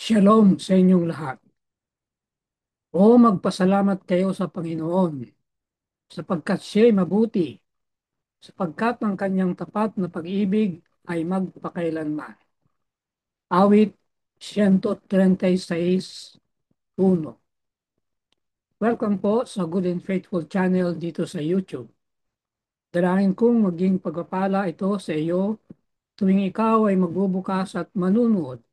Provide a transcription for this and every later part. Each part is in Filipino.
Shalom sa inyong lahat. O magpasalamat kayo sa Panginoon sapagkat siya'y mabuti, sapagkat ang kanyang tapat na pag-ibig ay magpakailanman. Awit 136:1. Welcome po sa Good and Faithful channel dito sa YouTube. Dalangin kong maging pagpapala ito sa iyo tuwing ikaw ay magbubukas at manunood.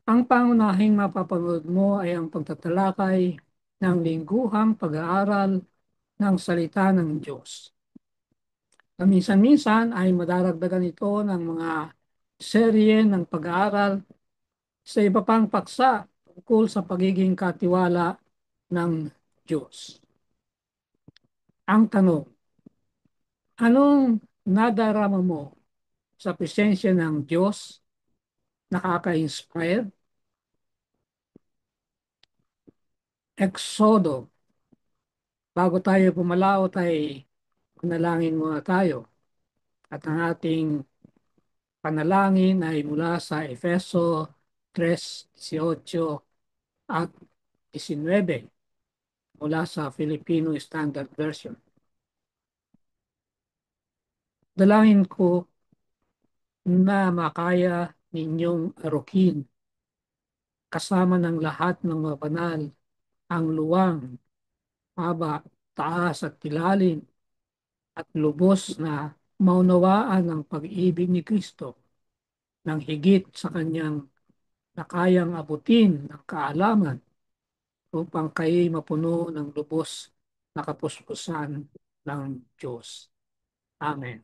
Ang pangunahing mapapanood mo ay ang pagtatalakay ng lingguhang pag-aaral ng salita ng Diyos. Minsan-minsan ay madaragdagan ito ng mga serye ng pag-aaral sa iba pang paksa tungkol sa pagiging katiwala ng Diyos. Ang tanong, anong nadarama mo sa presensya ng Diyos? Nakaka-inspire? Exodo. Bago tayo pumalaot ay panalangin muna tayo. At ang ating panalangin ay mula sa Efeso 3:18 at 19 mula sa Filipino Standard Version. Dalangin ko na makaya ninyong arukin kasama ng lahat ng mga banal ang luwang, haba, taas at ilalim at lubos na maunawaan ang pag-ibig ni Kristo ng higit sa kanyang nakayang abutin ng kaalaman upang kayo'y mapuno ng lubos na kapuspusan ng Diyos. Amen.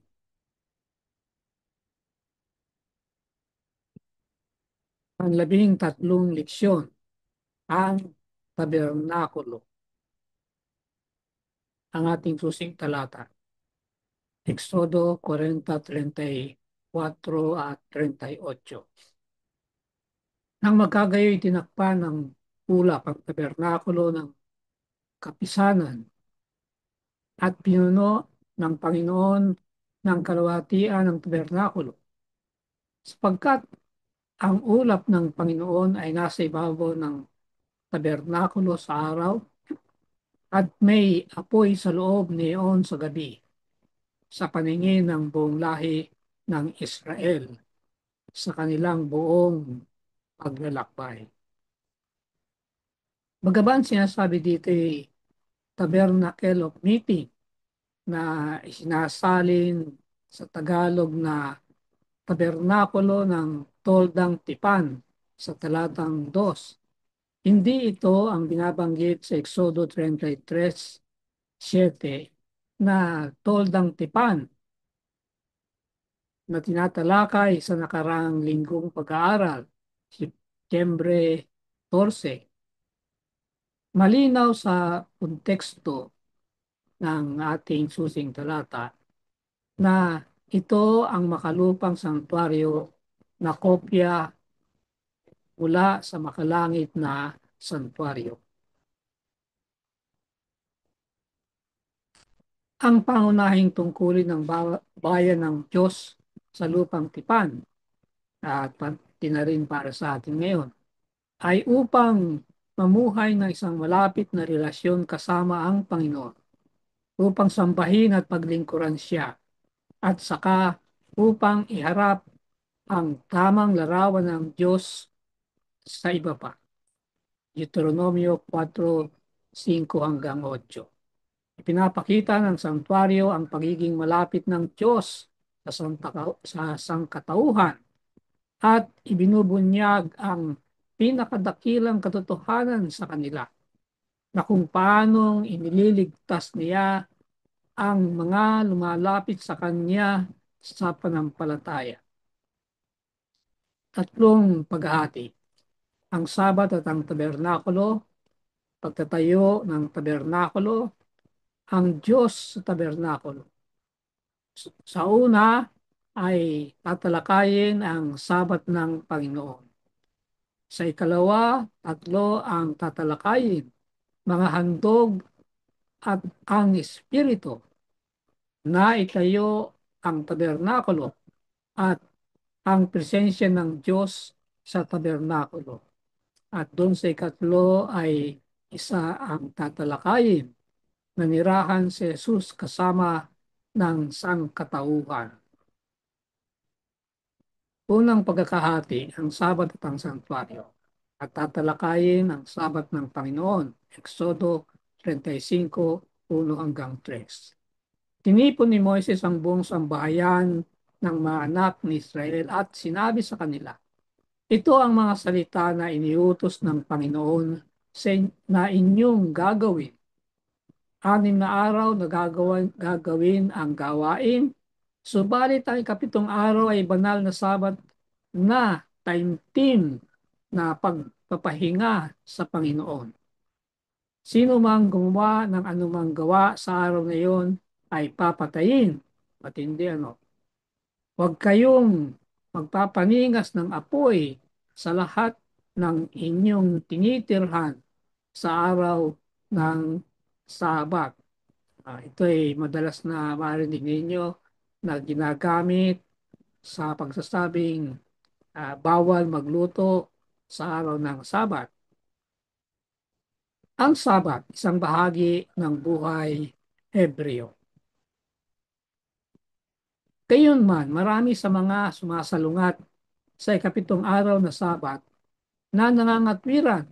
Ang 13 leksyon, ang tabernakulo. Ang ating susing talata, Exodo 40:34 at 38. Nang magkagayoy tinakpan ng ulap ang tabernakulo ng kapisanan at pinuno ng Panginoon ng kalawatian ng tabernakulo, sapagkat ang ulap ng Panginoon ay nasa ibabaw ng tabernakulo sa araw at may apoy sa loob niyon sa gabi sa paningin ng buong lahi ng Israel sa kanilang buong paglalakbay. Bagaman sinasabi dito ay Tabernacle of Meeting na isinasalin sa Tagalog na tabernakulo ng toldang tipan sa talatang 2. Hindi ito ang binabanggit sa Exodo 33:7 na toldang tipan na tinatalakay sa nakarang linggong pag-aaral, Setyembre 14. Malinaw sa konteksto ng ating susing talata na ito ang makalupang santuaryo na kopya mula sa makalangit na santuaryo. Ang pangunahing tungkulin ng bayan ng Diyos sa lupang tipan at pati na rin para sa atin ngayon ay upang mamuhay ng isang malapit na relasyon kasama ang Panginoon, upang sambahin at paglingkuran siya, at saka upang iharap ang tamang larawan ng Diyos sa iba pa. Deuteronomio 4:5-8. Ipinapakita ng santuario ang pagiging malapit ng Diyos sa sangkatauhan at ibinubunyag ang pinakadakilang katotohanan sa kanila na kung paanong inililigtas niya ang mga lumalapit sa Kanya sa panampalataya. Tatlong paghahati, ang Sabat at ang tabernakulo, pagtatayo ng tabernakulo, ang Diyos sa tabernakulo. Sa una ay tatalakayin ang Sabat ng Panginoon. Sa ikalawa, tatlo ang tatalakayin, mga handog at ang Espiritu na itayo ang tabernakulo at ang presensya ng Diyos sa tabernakulo. At doon sa ikatlo ay isa ang tatalakayin. Nanirahan si Jesus kasama ng sangkatauhan. Unang pagkakahati, ang Sabat at ang Santuario. At tatalakayin ang Sabat ng Panginoon, Exodo 35:1-3. Tinipon ni Moises ang buong sambahayan ng mga anak ni Israel at sinabi sa kanila, ito ang mga salita na iniutos ng Panginoon na inyong gagawin. 6 na araw na gagawin ang gawain, subalit ang ikapitong araw ay banal na Sabat na taimtim na pagpapahinga sa Panginoon. Sino mang gumawa ng anumang gawa sa araw na iyon ay papatayin. Matindi ano? Huwag kayong magpapaningas ng apoy sa lahat ng inyong tinitirhan sa araw ng Sabat. Ito ay madalas na marinig ninyo na ginagamit sa pagsasabing bawal magluto sa araw ng Sabat. Ang Sabat, isang bahagi ng buhay Hebreo. Gayunman, marami sa mga sumasalungat sa ikapitong araw na Sabat na nangangatwiran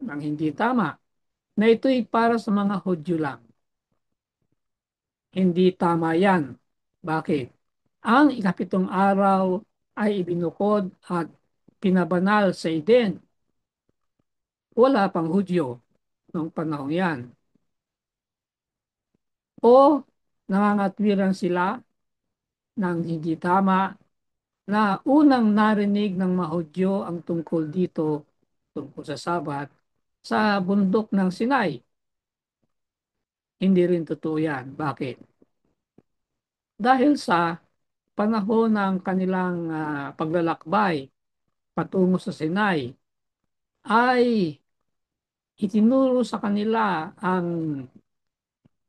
ng hindi tama na ito'y para sa mga Hudyo lang. Hindi tama yan. Bakit? Ang ikapitong araw ay ibinukod at pinabanal sa Eden. Wala pang Hudyo noong panahon yan. O nangangatwiran sila ng hindi tama na unang narinig ng Mahudyo ang tungkol dito, tungkol sa Sabat, sa bundok ng Sinai. Hindi rin totoo yan. Bakit? Dahil sa panahon ng kanilang paglalakbay patungo sa Sinai, ay itinuro sa kanila ang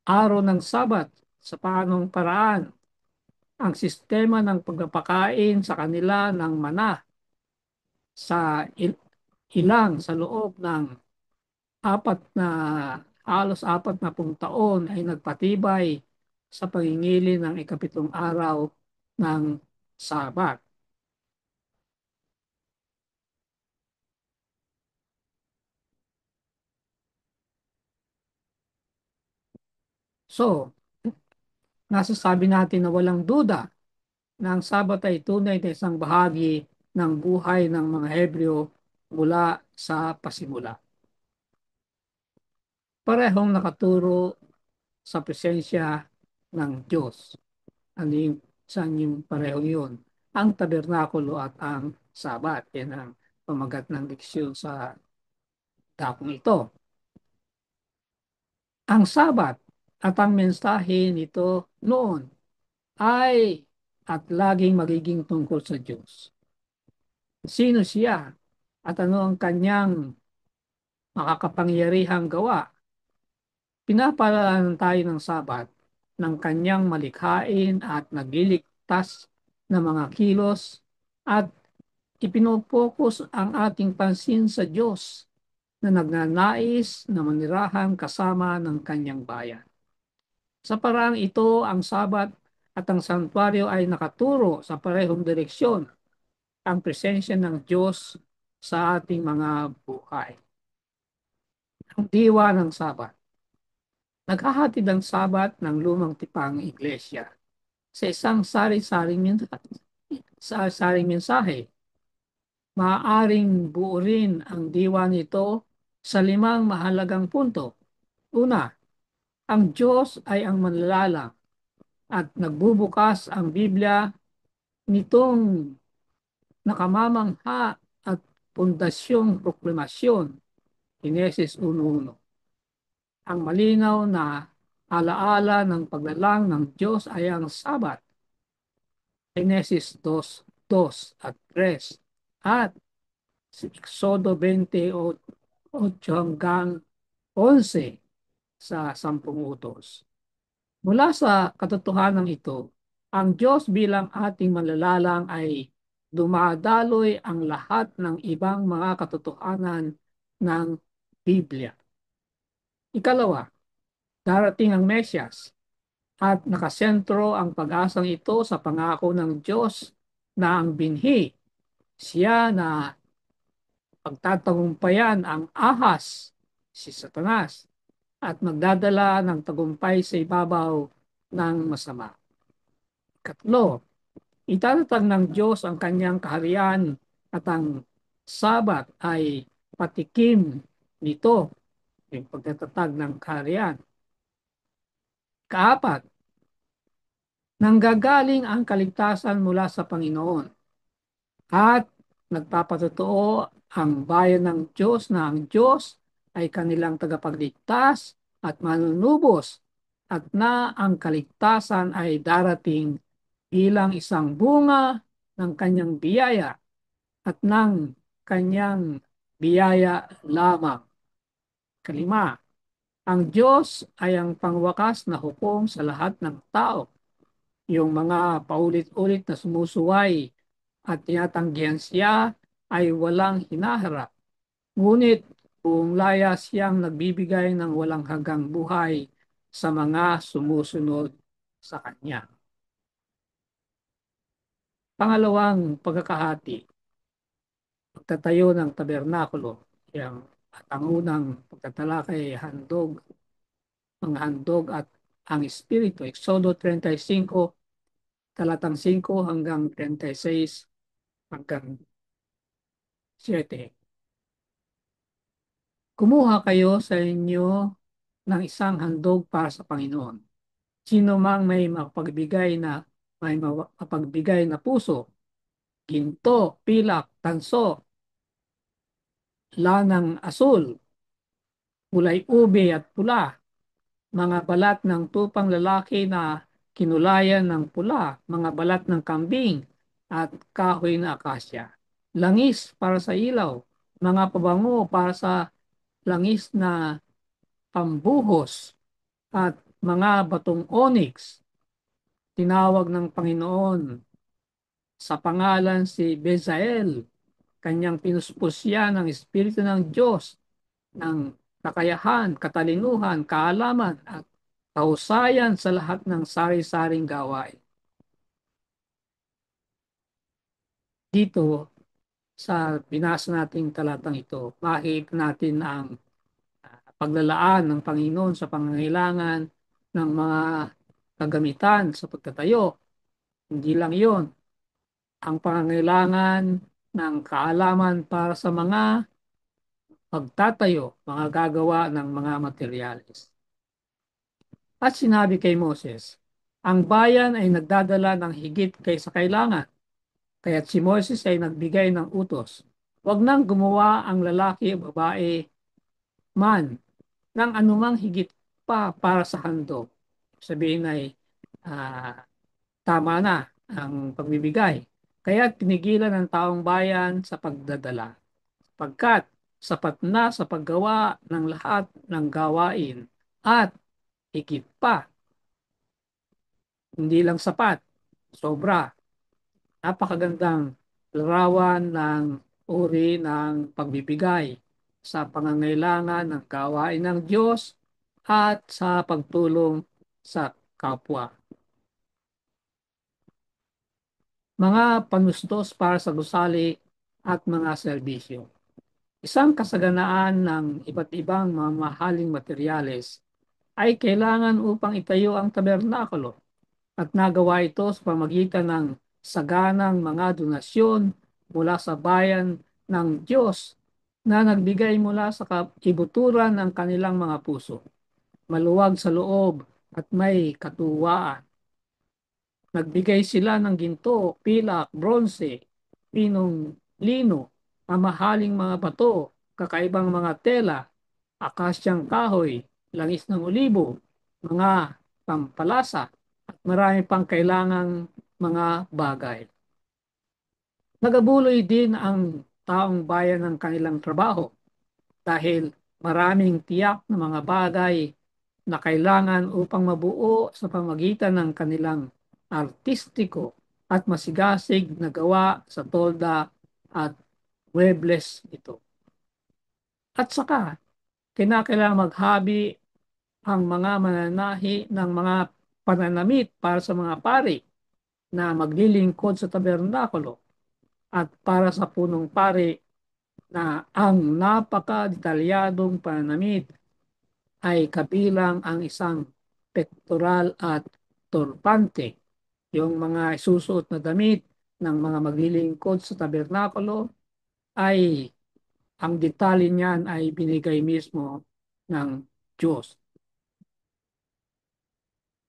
araw ng Sabat sa paanong paraan ang sistema ng pagpapakain sa kanila ng mana sa ilang sa loob ng apat na halos 40 taon ay nagpatibay sa pangingili ng ikapitong araw ng Sabat. So, nasasabi natin na walang duda na ang Sabat ay tunay na isang bahagi ng buhay ng mga Hebreo mula sa pasimula. Parehong nakaturo sa presensya ng Diyos. Ano yung, saan yung pareho yun? Ang tabernakulo at ang Sabat. Yan ang pamagat ng diksyon sa dakong ito. Ang Sabat at ang mensahe nito noon ay at laging magiging tungkol sa Diyos. Sino siya at ano ang kanyang makakapangyarihang gawa? Pinapaalala tayo ng Sabat ng kanyang malikhain at nagliligtas na mga kilos at ipinopokus ang ating pansin sa Diyos na nagnanais na manirahan kasama ng kanyang bayan. Sa paraang ito, ang Sabat at ang santuario ay nakaturo sa parehong direksyon, ang presensya ng Diyos sa ating mga buhay. Ang diwa ng Sabat. Naghahatid ang Sabat ng lumang tipang iglesia sa isang sari-saring mensahe. Maaaring buurin ang diwa nito sa 5 mahalagang punto. Una, ang Diyos ay ang manlalalang at nagbubukas ang Biblia nitong nakamamangha at pundasyong proklamasyon, Henesis 1:1. Ang malinaw na alaala ng paglalang ng Diyos ay ang Sabat, Henesis 2:2 at 3, at Exodo 28:11 sa 10 utos. Mula sa katotohanan ito, ang Diyos bilang ating manlalalang ay dumadaloy ang lahat ng ibang mga katotohanan ng Biblia. Ikalawa, darating ang Mesyas at nakasentro ang pag-asang ito sa pangako ng Diyos na ang binhi, siya na pagtatagumpayan ang ahas, si Satanas, at magdadala ng tagumpay sa ibabaw ng masama. Katlo, itatatag ng Diyos ang kanyang kaharian at ang Sabat ay patikim nito, yung pagtatatag ng kaharian. Kaapat, nanggagaling ang kaligtasan mula sa Panginoon at nagpapatotoo ang bayan ng Diyos na ang Diyos ay kanilang tagapagligtas at manunubos at na ang kaligtasan ay darating bilang isang bunga ng kanyang biyaya at ng kanyang biyaya lamang. Kalima, ang Diyos ay ang pangwakas na hukom sa lahat ng tao. Yung mga paulit-ulit na sumusuway at tinatanggihan siya ay walang hinaharap. Ngunit buong laya siyang nagbibigay ng walang hanggang buhay sa mga sumusunod sa Kanya. Pangalawang pagkakahati, pagtatayo ng tabernakulo. Yang at ang unang pagtatalakay handog, ang handog at ang Espiritu. Exodo 35, talatang 5 hanggang 36 hanggang 7. Kumuha kayo sa inyo ng isang handog para sa Panginoon. Sino mang may mapagbigay na puso, ginto, pilak, tanso, lanang asul, kulay ube at pula, mga balat ng tupang lalaki na kinulayan ng pula, mga balat ng kambing at kahoy na akasya. Langis para sa ilaw, mga pabango para sa langis na pambuhos at mga batong onyx. Tinawag ng Panginoon sa pangalan si Bezael. Kanyang pinuspos siya ng Espiritu ng Diyos ng kakayahan, katalinuhan, kaalaman at kahusayan sa lahat ng sari-saring gawain. Dito sa binasa nating talatang ito, makikita natin ang paglalaan ng Panginoon sa pangangailangan ng mga kagamitan sa pagtatayo. Hindi lang yon, ang pangangailangan ng kaalaman para sa mga pagtatayo, mga gagawa ng mga materyales. At sinabi kay Moses, ang bayan ay nagdadala ng higit kaysa kailangan. Kaya't si Moses ay nagbigay ng utos. Huwag nang gumawa ang lalaki o babae man ng anumang higit pa para sa handog. Sabihin ay ah, tama na ang pagbibigay. Kaya pinigilan ng taong bayan sa pagdadala. Pagkat sapat na sa paggawa ng lahat ng gawain at higit pa, hindi lang sapat, sobra. Napakagandang larawan ng uri ng pagbibigay sa pangangailangan ng gawain ng Diyos at sa pagtulong sa kapwa. Mga panustos para sa gusali at mga serbisyo. Isang kasaganaan ng iba't ibang mamahaling materyales ay kailangan upang itayo ang tabernakulo at nagawa ito sa pamagitan ng saganang mga donasyon mula sa bayan ng Diyos na nagbigay mula sa ibuturan ng kanilang mga puso, maluwag sa loob at may katuwaan. Nagbigay sila ng ginto, pilak, bronse, pinong lino, mamahaling mga bato, kakaibang mga tela, akasyang kahoy, langis ng olibo, mga pampalasa, at marami pang kailangang mga bagay. Nagabuloy din ang taong bayan ng kanilang trabaho dahil maraming tiyak na mga bagay na kailangan upang mabuo sa pamagitan ng kanilang artistiko at masigasig na gawa sa tolda at muebles nito. At saka, kinakailangan maghabi ang mga mananahi ng mga pananamit para sa mga pari na maglilingkod sa tabernakulo at para sa punong pari na ang napaka-detalyadong pananamit ay kabilang ang isang pektoral at turbante. Yung mga susuot na damit ng mga maglilingkod sa tabernakulo ay ang detalye niyan ay binigay mismo ng Diyos.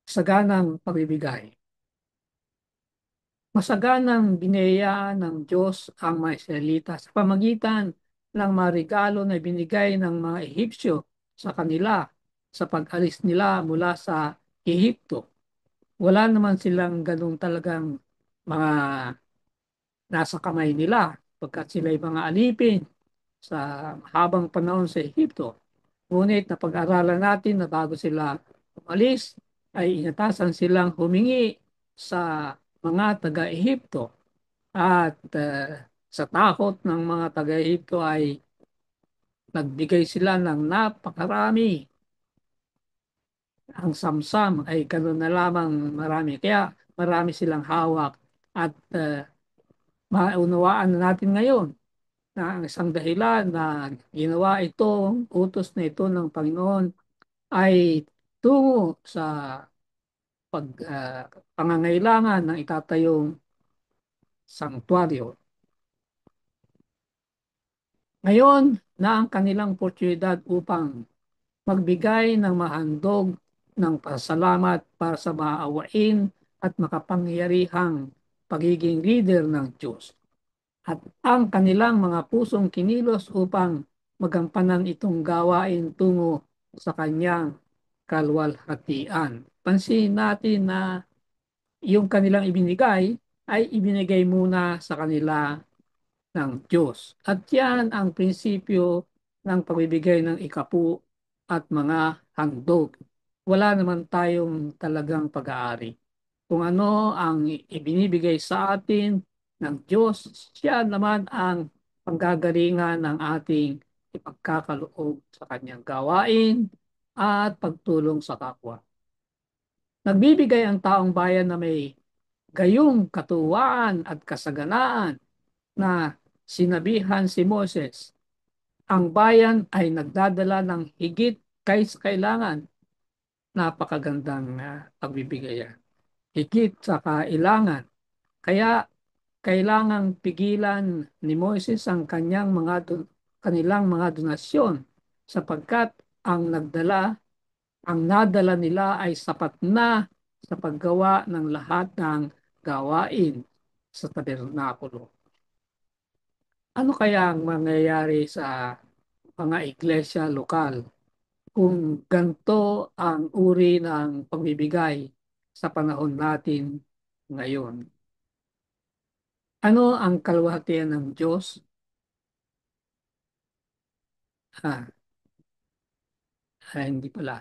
Saganang pagbibigay. Masaganang biniyayaan ng Diyos ang mga Israelita sa pamagitan ng mga regalo na binigay ng mga Ehipsyo sa kanila sa pag-alis nila mula sa Ehipto. Wala naman silang ganung talagang mga nasa kamay nila pagkat sila ay mga alipin sa habang panahon sa Ehipto. Ngunit napag-aralan natin na bago sila umalis, ay inatasan silang humingi sa mga taga-Ehipto at sa takot ng mga taga-Ehipto ay nagbigay sila ng napakarami. Ang samsam ay ganoon na lamang marami. Kaya marami silang hawak at maunawaan natin ngayon na ang isang dahilan na ginawa ito, utos na ito ng Panginoon ay tungo sa pag, pangangailangan ng itatayong sanktuaryo. Ngayon na ang kanilang oportunidad upang magbigay ng mahandog ng pasalamat para sa maawain at makapangyarihang pagiging leader ng Diyos at ang kanilang mga pusong kinilos upang magampanan itong gawain tungo sa kanyang kalwalhatian. Pansin natin na yung kanilang ibinigay ay ibinigay muna sa kanila ng Diyos. At yan ang prinsipyo ng pagbibigay ng ikapu at mga handog. Wala naman tayong talagang pag-aari. Kung ano ang ibinibigay sa atin ng Diyos, siya naman ang panggagalingan ng ating ipagkakaloob sa kanyang gawain at pagtulong sa kapwa. Nagbibigay ang taong bayan na may gayong katuwaan at kasaganaan na sinabihan si Moses, ang bayan ay nagdadala ng higit kaysa kailangan. Napakagandang pagbibigay yan. Higit sa kailangan. Kaya kailangang pigilan ni Moses ang kanilang mga donasyon sapagkat ang nadala nila ay sapat na sa paggawa ng lahat ng gawain sa tabernakulo. Ano kaya ang mangyayari sa mga iglesia lokal kung ganito ang uri ng pagbibigay sa panahon natin ngayon? Ano ang kalwahatian ng Diyos? Ah, hindi pala.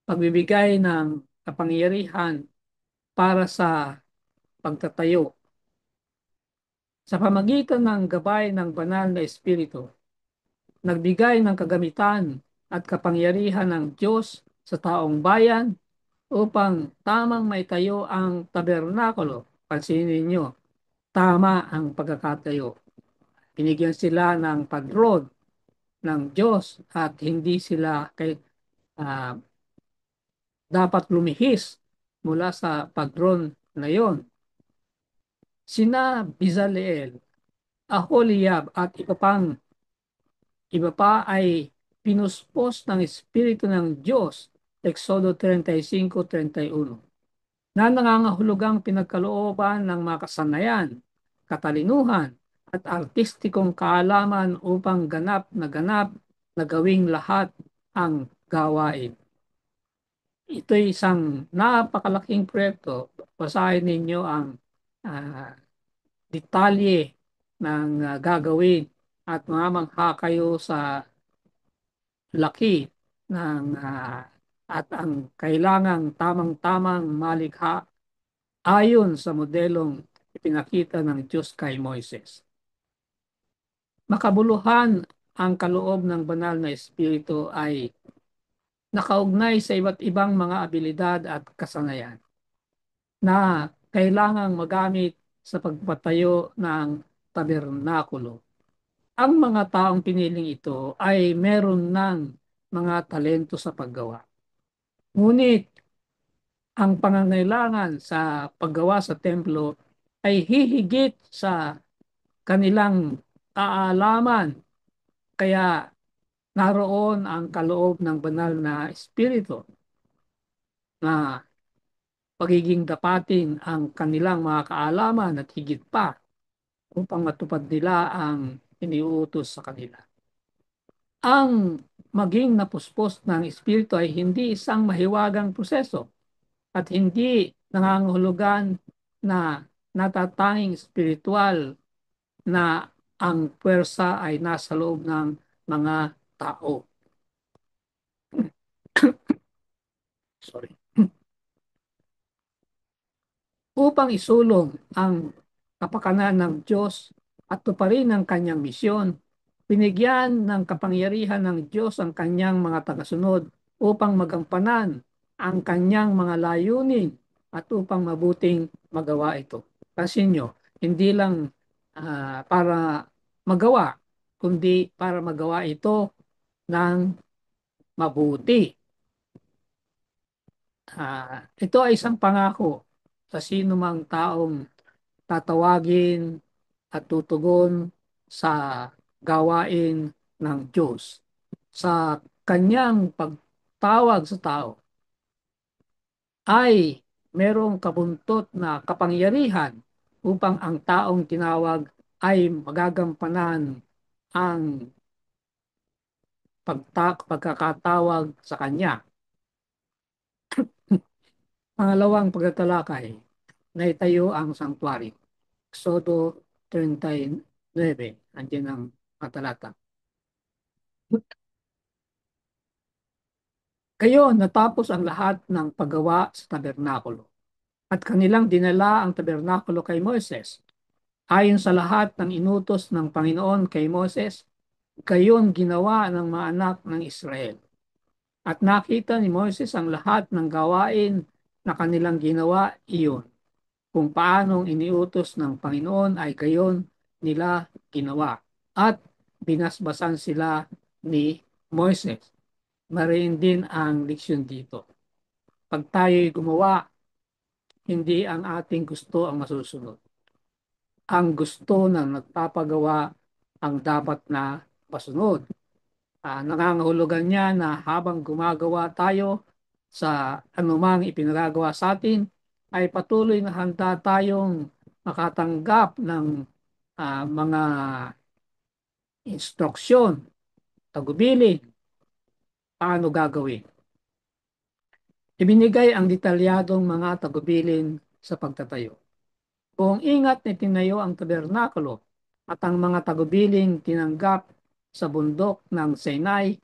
Pagbibigay ng kapangyarihan para sa pagtatayo sa pamagitan ng gabay ng banal na Espiritu. Nagbigay ng kagamitan at kapangyarihan ng Diyos sa taong bayan upang tamang maitayo ang tabernakulo. Pansinin ninyo, tama ang pagkakatayo. Binigyan sila ng pag-rod ng Diyos at hindi sila uh, dapat lumihis mula sa pag-rod na yon. Sina Bizaleel, Aholiab at iba pa ay pinuspos ng Espiritu ng Diyos, Exodo 35:31, na nangangahulugang pinagkalooban ng mga kasanayan, katalinuhan, at artistikong kaalaman upang ganap na gawing lahat ang gawain. Ito'y isang napakalaking proyekto. Basahin ninyo ang uh, detalye ng gagawin at mamangha kayo sa laki ng at ang kailangang tamang-tamang malikha ayon sa modelong ipinakita ng Diyos kay Moises. Makabuluhan ang kaloob ng banal na espiritu ay nakaugnay sa iba't ibang mga abilidad at kasanayan na kailangang magamit sa pagpatayo ng tabernakulo. Ang mga taong piniling ito ay meron ng mga talento sa paggawa. Ngunit ang pangangailangan sa paggawa sa templo ay hihigit sa kanilang kaalaman. Kaya naroon ang kaloob ng banal na espiritu na pagiging dapatin ang kanilang mga kaalaman at higit pa upang matupad nila ang iniuutos sa kanila. Ang maging napuspos ng espiritu ay hindi isang mahiwagang proseso at hindi nangangahulugan na natatanging espiritual na ang puwersa ay nasa loob ng mga tao. Sorry. Upang isulong ang kapakanan ng Diyos at tuparin ang kanyang misyon, binigyan ng kapangyarihan ng Diyos ang kanyang mga tagasunod upang magampanan ang kanyang mga layunin at upang mabuting magawa ito. Kasi nyo, hindi lang para magawa, kundi para magawa ito ng mabuti. Ito ay isang pangako sa sino mang taong tatawagin at tutugon sa gawain ng Diyos. Sa kanyang pagtawag sa tao ay merong kabuntot na kapangyarihan upang ang taong tinawag ay magagampanan ang pagkakatawag sa kanya. Pangalawang pagtatalakay, naitayo ang sanctuary. Exodo 39, andyan ang katalata. Kayo natapos ang lahat ng paggawa sa tabernakulo at kanilang dinala ang tabernakulo kay Moises. Ayon sa lahat ng inutos ng Panginoon kay Moses, gayon ginawa ng mga anak ng Israel. At nakita ni Moses ang lahat ng gawain na kanilang ginawa iyon. Kung paanong iniutos ng Panginoon ay gayon nila ginawa. At binasbasan sila ni Moises. Mariin din ang leksyon dito. Pag tayo'y gumawa, hindi ang ating gusto ang masusunod. Ang gusto ng nagpapagawa ang dapat na masunod. Nangangahulugan niya na habang gumagawa tayo sa anumang ipinagagawa sa atin, ay patuloy na handa tayong makatanggap ng mga instruksyon, tagubilin, paano gagawin. Ibinigay ang detalyadong mga tagubilin sa pagtatayo. Kung ingat na tinayo ang tabernakulo at ang mga tagubiling tinanggap sa bundok ng Sinai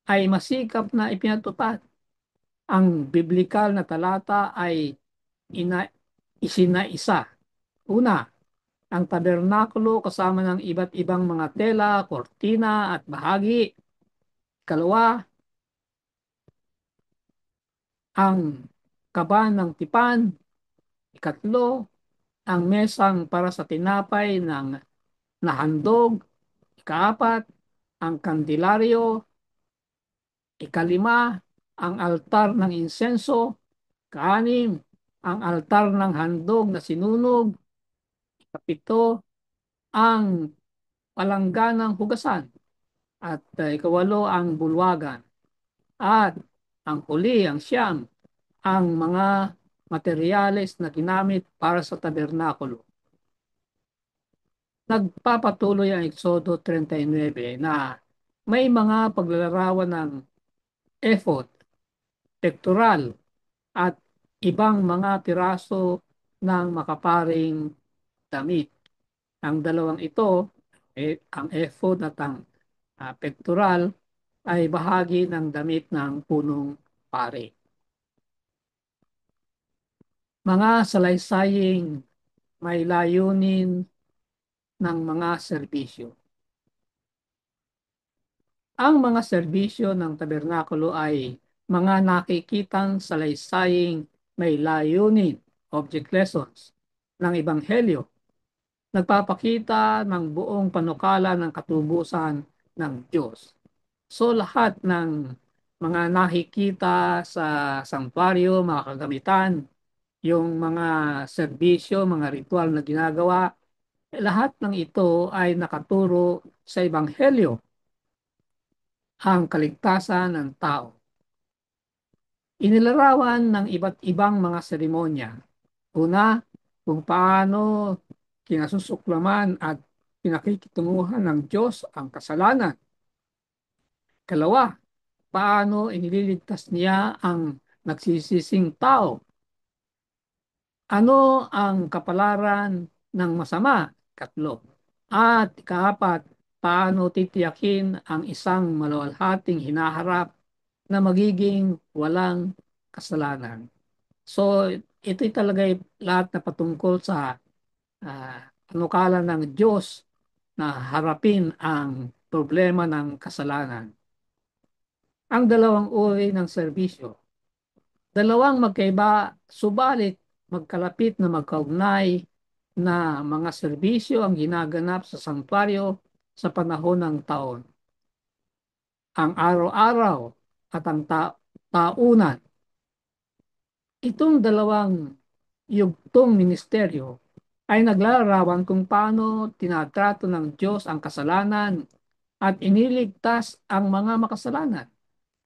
ay masikap na ipinatupad. Ang biblikal na talata ay isinaisa. Una, ang tabernakulo kasama ng iba't ibang mga tela, kortina at bahagi. Ikalawa, ang kaban ng tipan. Ikatlo, ang mesang para sa tinapay ng nahandog. Ikaapat, ang kandilaryo. Ikalima, ang altar ng insenso. Ikaanim, ang altar ng handog na sinunog. Ikapito, ang palangganang hugasan. At ikawalo, ang bulwagan. At ang huli, ang siyam, ang mga materyales na ginamit para sa tabernakulo. Nagpapatuloy ang Exodo 39 na may mga paglalarawan ng ephod, pectoral, at ibang mga piraso ng makaparing damit. Ang dalawang ito, ang ephod at ang pectoral, ay bahagi ng damit ng punong pari. Mga salaysaying may layunin ng mga serbisyo. Ang mga serbisyo ng tabernakulo ay mga nakikitang salaysaying may layunin, object lessons, ng Ebanghelyo. Nagpapakita ng buong panukala ng katubusan ng Diyos. So lahat ng mga nakikita sa santuario, mga kagamitan, yung mga serbisyo, mga ritual na ginagawa, lahat ng ito ay nakaturo sa Ebanghelyo, ang kaligtasan ng tao. Inilarawan ng iba't ibang mga seremonya. Una, kung paano kinasusuklaman at pinakikitunguhan ng Diyos ang kasalanan. Kalawa, paano inililigtas niya ang nagsisising tao. Ano ang kapalaran ng masama? Katlo. At ikaapat, paano titiyakin ang isang maluwalhating hinaharap na magiging walang kasalanan. So, ito talaga lahat na patungkol sa panukala ng Diyos na harapin ang problema ng kasalanan. Ang dalawang uri ng serbisyo. Dalawang magkaiba, subalit magkalapit na magkaugnay na mga serbisyo ang ginaganap sa santuario sa panahon ng taon. Ang araw-araw at ang taunan. Itong dalawang yugtong ministeryo ay naglalarawan kung paano tinatrato ng Diyos ang kasalanan at iniligtas ang mga makasalanan.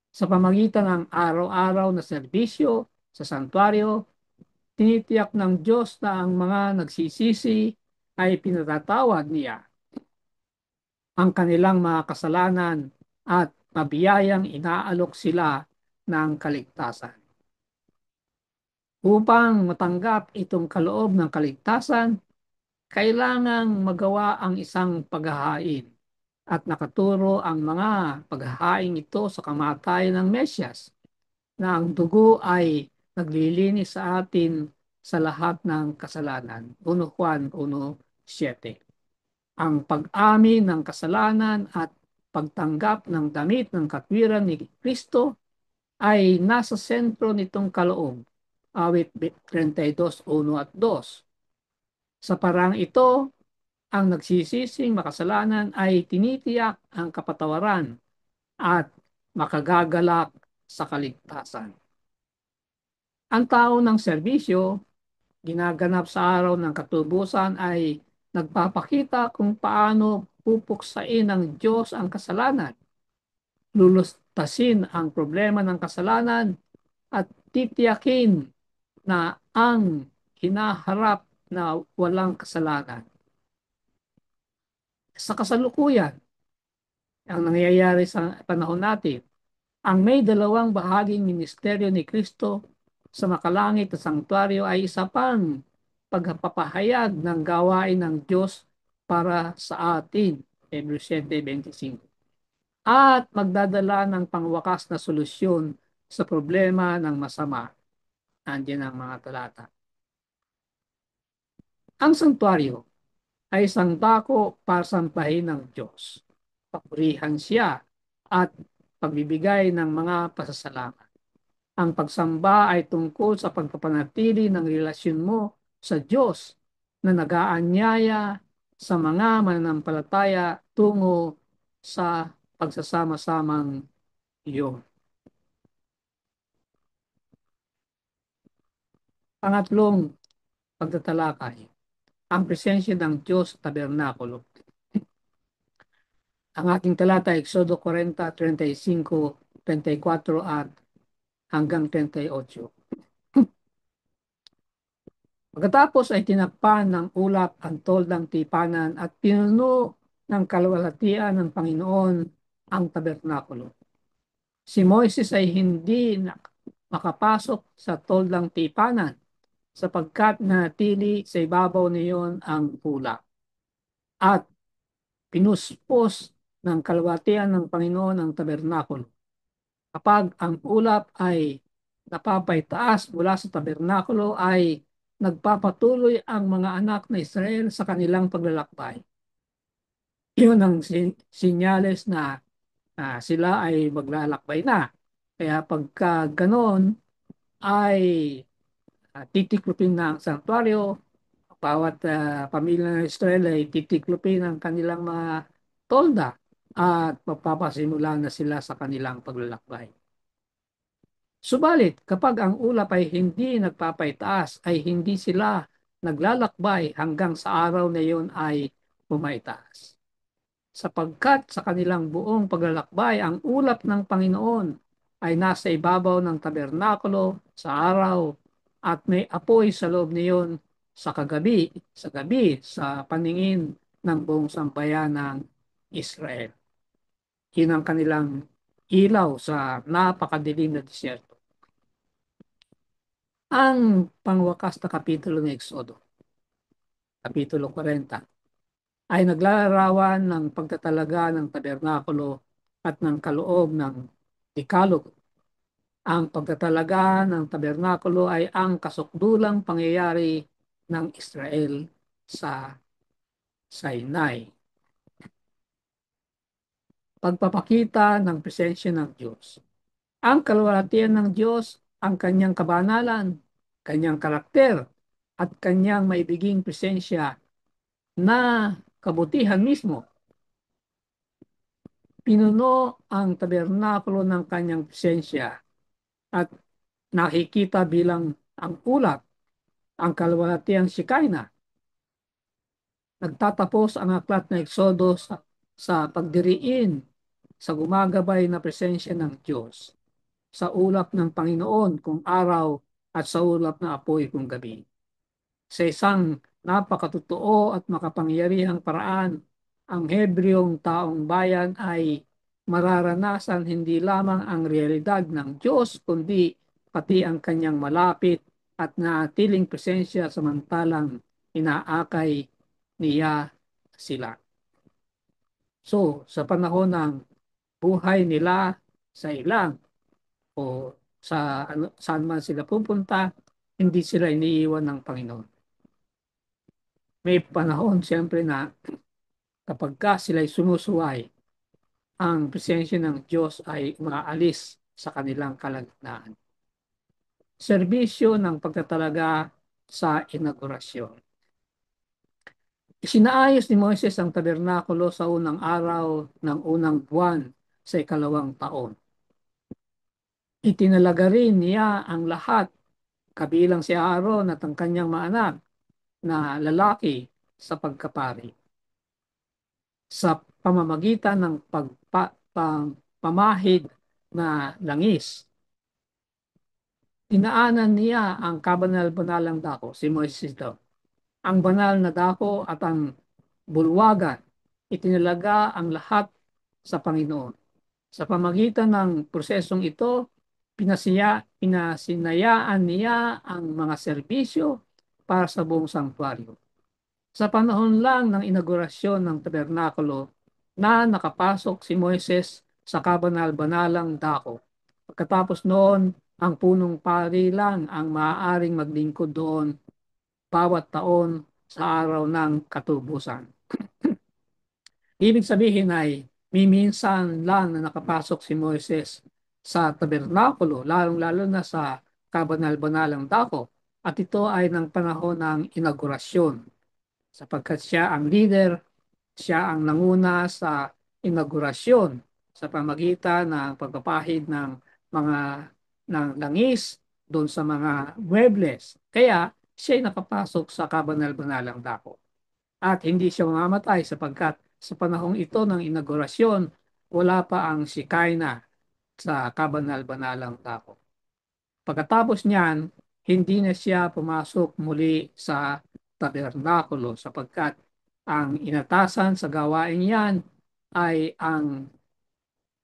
Sa pamagitan ng araw-araw na serbisyo sa santuario, tinitiyak ng Diyos na ang mga nagsisisi ay pinatatawad niya ang kanilang mga kasalanan at mabiyayang inaalok sila ng kaligtasan. Upang matanggap itong kaloob ng kaligtasan, kailangang magawa ang isang paghahain at nakaturo ang mga paghahain ito sa kamatayan ng Mesyas na ang dugo ay naglilinis sa atin sa lahat ng kasalanan. 1 Juan 1:7. Ang pag-amin ng kasalanan at pagtanggap ng damit ng katwiran ni Kristo ay nasa sentro nitong kaloob. Awit 32:1 at 2. Sa parang ito, ang nagsisising makasalanan ay tinitiyak ang kapatawaran at makagagalak sa kaligtasan. Ang tao ng serbisyo, ginaganap sa araw ng katubusan ay nagpapakita kung paano pupuksain ng Diyos ang kasalanan, lulustasin ang problema ng kasalanan at titiyakin na ang hinaharap na walang kasalanan. Sa kasalukuyan, ang nangyayari sa panahon natin, ang may dalawang bahaging ministeryo ni Kristo sa makalangit na sanktuaryo ay isa pang pagpapahayag ng gawain ng Diyos para sa atin, Hebrews 7:25, at magdadala ng pangwakas na solusyon sa problema ng masama. Andiyan ang mga talata. Ang sanktuaryo ay isang dako para sampahin ng Diyos. Papurihan siya at pagbibigay ng mga pasasalamat. Ang pagsamba ay tungkol sa pagpapanatili ng relasyon mo sa Diyos na nag-aanyaya sa mga mananampalataya tungo sa pagsasama-samang iyon. Pangatlong pagtatalakay, ang presensya ng Diyos sa tabernakulo. Ang ating talata ay Exodo 40:35, 34 at hanggang 38. Pagkatapos ay tinakpan ng ulap ang toldang tipanan at pinuno ng kalwalhatian ng Panginoon ang tabernakulo. Si Moises ay hindi makapasok sa toldang tipanan sapagkat nanatili sa ibabaw niyon ang ulap. At pinuspos ng kalwalhatian ng Panginoon ang tabernakulo. Kapag ang ulap ay napapaitaas mula sa tabernakulo ay nagpapatuloy ang mga anak na Israel sa kanilang paglalakbay. Iyon ang sinyales na sila ay maglalakbay na. Kaya pagka ganoon ay titiklopin na ang santuario, bawat pamilya ng Israel ay titiklopin ang kanilang mga tolda at magpapasimula na sila sa kanilang paglalakbay. Subalit, kapag ang ulap ay hindi nagpapaitaas, ay hindi sila naglalakbay hanggang sa araw na iyon ay pumaitaas. Sapagkat sa kanilang buong paglalakbay, ang ulap ng Panginoon ay nasa ibabaw ng tabernakulo sa araw at may apoy sa loob niyon sa gabi, sa paningin ng buong sambayan ng Israel. Yun ang kanilang ilaw sa napakadilim na disyerto. Ang pangwakas na kapitulo ng Exodo, kapitulo 40, ay naglalarawan ng pagtatalaga ng tabernakulo at ng kaloob ng Decalogue. Ang pagtatalaga ng tabernakulo ay ang kasukdulang pangyayari ng Israel sa Sinai. Pagpapakita ng presensya ng Diyos. Ang kalwalhatian ng Diyos, ang kanyang kabanalan, kanyang karakter, at kanyang maibiging presensya na kabutihan mismo. Pinuno ang tabernakulo ng kanyang presensya at nakikita bilang ang ulap, ang kalwalhatiang Shekinah. Nagtatapos ang aklat na Exodo sa pagdiriin sa gumagabay na presensya ng Diyos, sa ulap ng Panginoon kung araw at sa ulap na apoy kung gabi. Sa isang napakatotoo at makapangyarihang paraan, ang Hebreong taong bayan ay mararanasan hindi lamang ang realidad ng Diyos, kundi pati ang kanyang malapit at natiling presensya samantalang inaakay niya sila. So, sa panahon ng buhay nila sa ilang o saan man sila pupunta, hindi sila iniiwan ng Panginoon. May panahon siyempre na kapag ka sila ay sumusuway, ang presensya ng Diyos ay umaalis sa kanilang kalagitnaan. Serbisyo ng pagtatalaga sa inaugurasyon. Isinaayos ni Moises ang tabernakulo sa unang araw ng unang buwan sa ikalawang taon. Itinalaga rin niya ang lahat, kabilang si Aaron at ang kanyang mga anak na lalaki sa pagkapari, sa pamamagitan ng pamahid na langis. Dinaanan niya ang kabanal-banalang dako, si Moises daw. Ang banal na dako at ang bulwagan, itinalaga ang lahat sa Panginoon. Sa pamagitan ng prosesong ito, pinasinayaan niya ang mga serbisyo para sa buong sanktuaryo. Sa panahon lang ng inaugurasyon ng tabernakulo na nakapasok si Moises sa kabanal-banalang dako. Pagkatapos noon, ang punong pari lang ang maaaring maglingkod doon bawat taon sa araw ng katubusan. Ibig sabihin ay miminsan lang na nakapasok si Moises sa tabernakulo, lalong-lalo na sa kabanal-banalang dako, at ito ay ng panahon ng inaugurasyon sapagkat siya ang leader, siya ang nanguna sa inaugurasyon sa pamagitan ng pagpapahid ng mga ng langis doon sa mga muebles. Kaya siya ay nakapasok sa kabanal-banalang dako. At hindi siya mamamatay sapagkat sa panahong ito ng inaugurasyon, wala pa ang Shekinah sa kabanal-banalang dako. Pagkatapos niyan, hindi na siya pumasok muli sa tabernakulo sapagkat ang inatasan sa gawain yan ay ang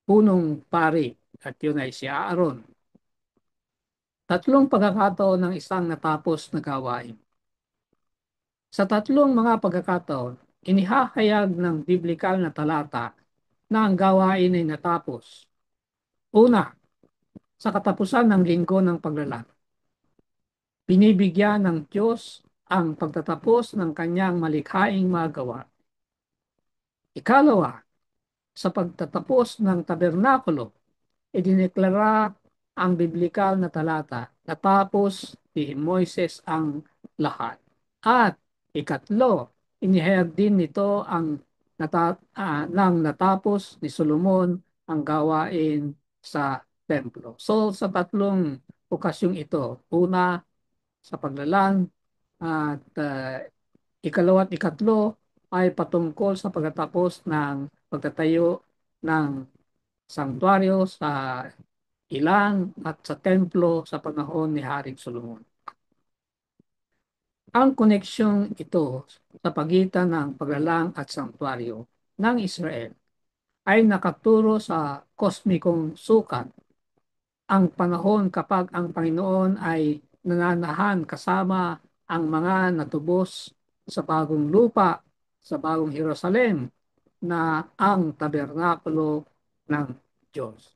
punong pari at yun ay si Aaron. Tatlong pagkakataon ng isang natapos na gawain. Sa tatlong mga pagkakataon, inihahayag ng biblikal na talata na ang gawain ay natapos. Una, sa katapusan ng linggo ng paglalakbay. Binibigyan ng Diyos ang pagtatapos ng kanyang malikhaing mga gawa. Ikalawa, Sa pagtatapos ng tabernakulo, idineklara ang biblikal na talata, natapos ni Moises ang lahat. At ikatlo, inihayag din nito ang nang natapos ni Solomon ang gawain sa templo. So sa tatlong okasyong ito, una sa paglalang at ikalawa at ikatlo ay patungkol sa pagtatapos ng pagtatayo ng sanktuaryo sa ilang at sa templo sa panahon ni Haring Solomon. Ang koneksyong ito sa pagitan ng paglalang at sanktuaryo ng Israel ay nakaturo sa kosmikong sukat, ang panahon kapag ang Panginoon ay nananahan kasama ang mga natubos sa bagong lupa, sa bagong Jerusalem, na ang tabernakulo ng Diyos.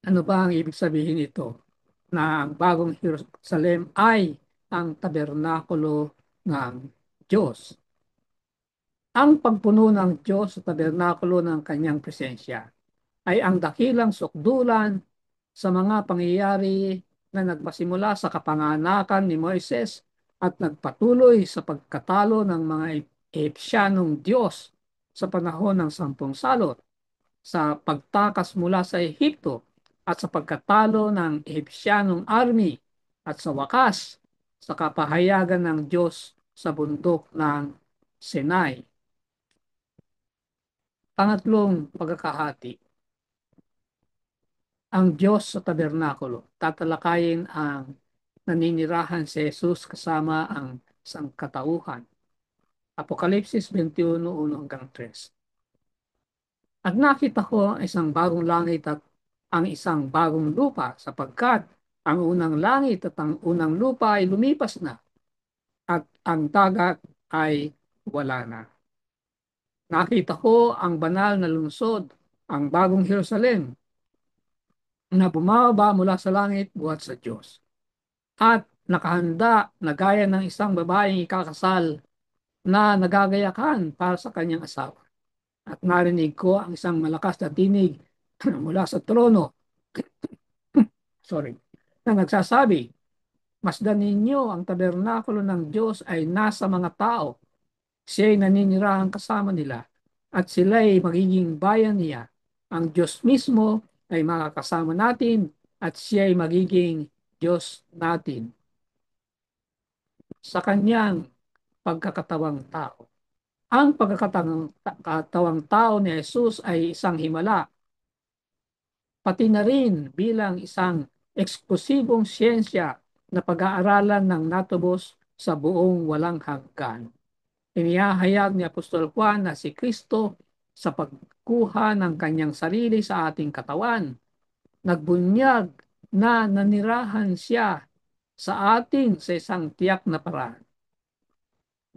Ano ba ang ibig sabihin nito? Na ang bagong Jerusalem ay ang tabernakulo ng Diyos. Ang pagpuno ng Diyos sa tabernakulo ng kanyang presensya ay ang dakilang sukdulan sa mga pangyayari na nagpasimula sa kapanganakan ni Moises at nagpatuloy sa pagkatalo ng mga Ehipsyanong Diyos sa panahon ng Sampung Salot, sa pagtakas mula sa Ehipto at sa pagkatalo ng Ehipsyanong army at sa wakas sa kapahayagan ng Diyos sa bundok ng Sinai. Pangatlong pagkakahati, ang Diyos sa tabernakulo. Tatalakayin ang naninirahan si Jesus kasama ang sangkatauhan. Apokalipsis 21:1-3. At nakita ko ang isang bagong langit at ang isang bagong lupa sapagkat ang unang langit at ang unang lupa ay lumipas na at ang dagat ay wala na. Nakita ko ang banal na lungsod, ang bagong Jerusalem, na bumababa mula sa langit buhat sa Diyos. At nakahanda na gaya ng isang babaeng ikakasal na nagagayakan para sa kanyang asawa. At narinig ko ang isang malakas na tinig mula sa trono, sorry, na nagsasabi, masdan ninyo ang tabernakulo ng Diyos ay nasa mga tao. Siya'y naninirahan kasama nila at sila'y magiging bayan niya. Ang Diyos mismo ay makakasama natin at siya'y magiging Diyos natin sa kanyang pagkakatawang tao. Ang pagkakatawang tao ni Jesus ay isang himala, pati na rin bilang isang eksklusibong siyensya na pag-aaralan ng natubos sa buong walang hanggan. Inihahayag ni Apostol Juan na si Kristo sa pagkuha ng kanyang sarili sa ating katawan, nagbunyag na nanirahan siya sa atin sa isang tiyak na paraan.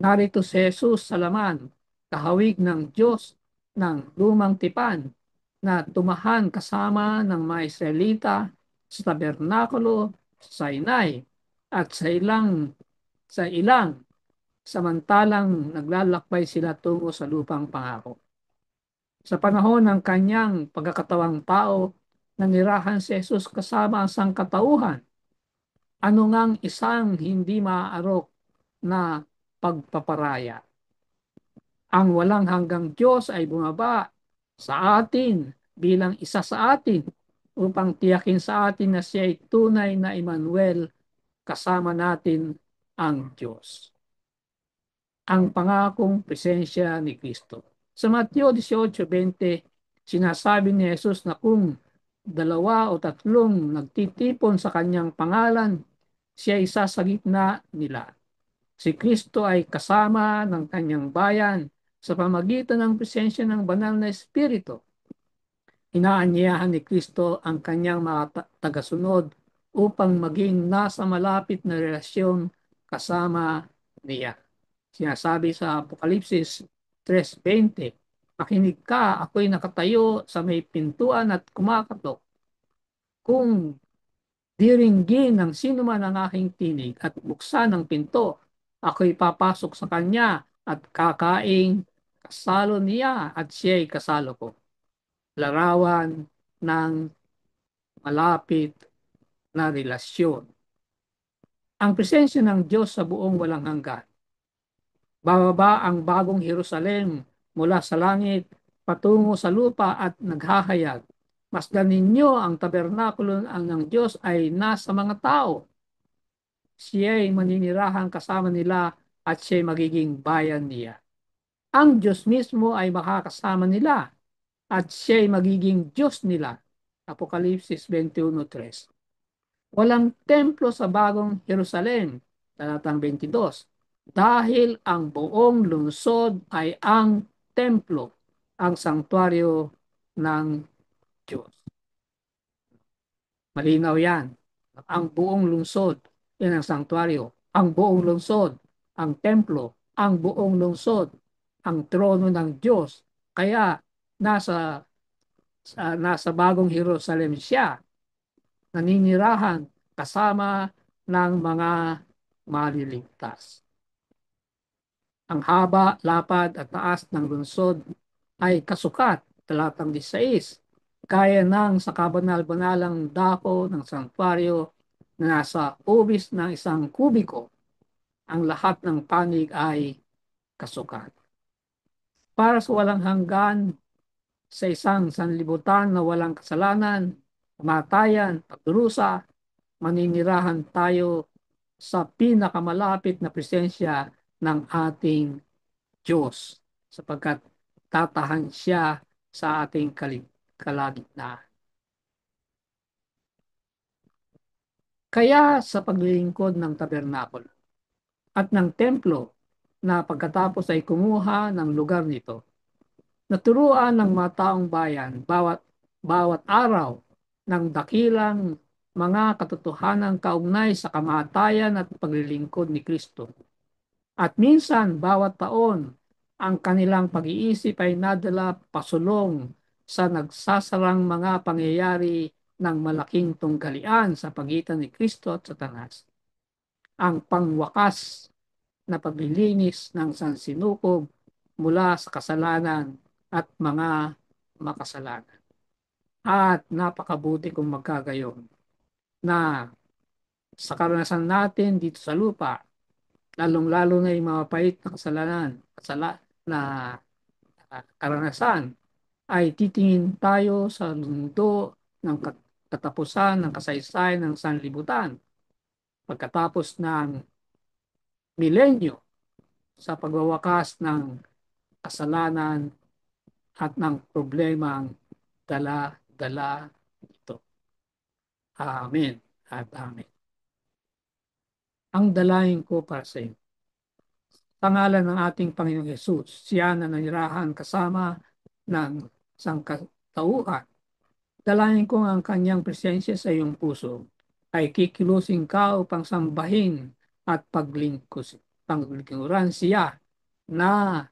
Narito si Jesus sa laman, kahawig ng Diyos ng lumang tipan, na tumahan kasama ng mga Israelita sa tabernakulo sa Sinai at sa ilang samantalang naglalakbay sila tungo sa lupang pangako. Sa panahon ng kanyang pagkakatawang tao, nanirahan si Jesus kasama ang sangkatauhan. Ano ngang isang hindi maaarok na pagpaparaya. Ang walang hanggang Diyos ay bumaba sa atin bilang isa sa atin upang tiyakin sa atin na siya ay tunay na Emmanuel, kasama natin ang Diyos. Ang pangakong presensya ni Kristo. Sa Mateo 18:20, sinasabi ni Jesus na kung dalawa o tatlong nagtitipon sa kanyang pangalan, siya isa sa gitna nila. Si Kristo ay kasama ng kanyang bayan sa pamagitan ng presensya ng banal na Espiritu. Inaanyayahan ni Kristo ang kanyang mga tagasunod upang maging nasa malapit na relasyon kasama niya. Sinasabi sa Apokalipsis 3:20, makinig ka, ako'y nakatayo sa may pintuan at kumakatok. Kung diringgin ng sino man ang aking tinig at buksan ang pinto, ako'y papasok sa kanya at kakain kasalo niya at siya'y kasalo ko. Larawan ng malapit na relasyon. Ang presensya ng Diyos sa buong walang hanggan. Bababa ang bagong Jerusalem mula sa langit patungo sa lupa at naghahayag. Masdan ninyo ang tabernakulo ng Diyos ay nasa mga tao. Siya'y maninirahan kasama nila at siya'y magiging bayan niya. Ang Diyos mismo ay makakasama nila at siya'y magiging Diyos nila. Apokalipsis 21:3. Walang templo sa bagong Jerusalem, talatang 22, dahil ang buong lungsod ay ang templo, ang sanktuaryo ng Diyos. Malinaw yan. Ang buong lungsod, yan ang sanktuaryo. Ang buong lungsod, ang templo, ang buong lungsod, ang trono ng Diyos. Kaya nasa nasa bagong Jerusalem siya, naninirahan kasama ng mga maliligtas. Ang haba, lapad at taas ng lungsod ay kasukat, talatang 16, kaya ng sa kabanal-banalang dako ng santuario na nasa ubis ng isang kubiko. Ang lahat ng panig ay kasukat. Para sa walang hanggan, sa isang sanlibutan na walang kasalanan, kamatayan, pagdurusa, maninirahan tayo sa pinakamalapit na presensya ng ating Diyos sapagkat tatahan siya sa ating kalagitnaan. Kaya sa paglilingkod ng tabernakulo at ng templo na pagkatapos ay kumuha ng lugar nito, naturuan ng mga taong bayan bawat araw ng dakilang mga katotohanan kaugnay sa kamatayan at paglilingkod ni Kristo. At minsan, bawat taon, ang kanilang pag-iisip ay nadala pasulong sa nagsasarang mga pangyayari ng malaking tunggalian sa pagitan ni Kristo at Satanas. Ang pangwakas na paglilinis ng sansinukob mula sa kasalanan at mga makasalanan. At napakabuti kung magkagayon na sa karanasan natin dito sa lupa, lalong-lalo na yung mga pait na kasalanan, na karanasan, ay titingin tayo sa mundo ng katapusan ng kasaysayan ng sanlibutan pagkatapos ng milenyo sa pagwawakas ng kasalanan at ng problemang dala-dala ito. Amen at amen. Ang dalahin ko para sa iyo. Sa ngalan ng ating Panginoong Yesus, siya na nanirahan kasama ng sangkatauhan. Dalahin ko ang kanyang presensya sa iyong puso ay kikilusin ka upang sambahin at paglingkuran siya na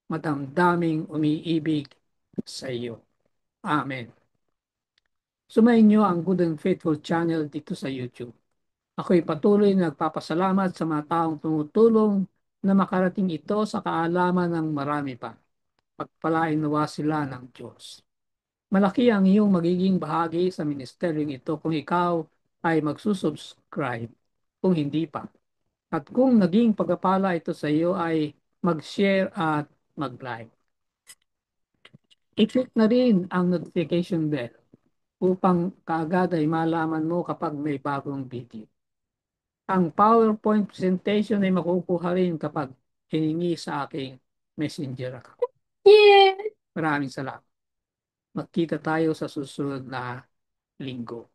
madamdaming umiibig sa iyo. Amen. Sumayin niyo ang Good and Faithful channel dito sa YouTube. Ako'y patuloy na nagpapasalamat sa mga taong tumutulong na makarating ito sa kaalaman ng marami pa. Pagpalain nawa sila ng Diyos. Malaki ang iyong magiging bahagi sa ministeryong ito kung ikaw ay magsusubscribe, kung hindi pa. At kung naging pagpapala ito sa iyo ay mag-share at mag-like. I-click na rin ang notification bell upang kaagad ay malaman mo kapag may bagong video. Ang PowerPoint presentation ay makukuha rin kapag hiningi sa aking messenger account. Yeah. Maraming salamat. Magkita tayo sa susunod na linggo.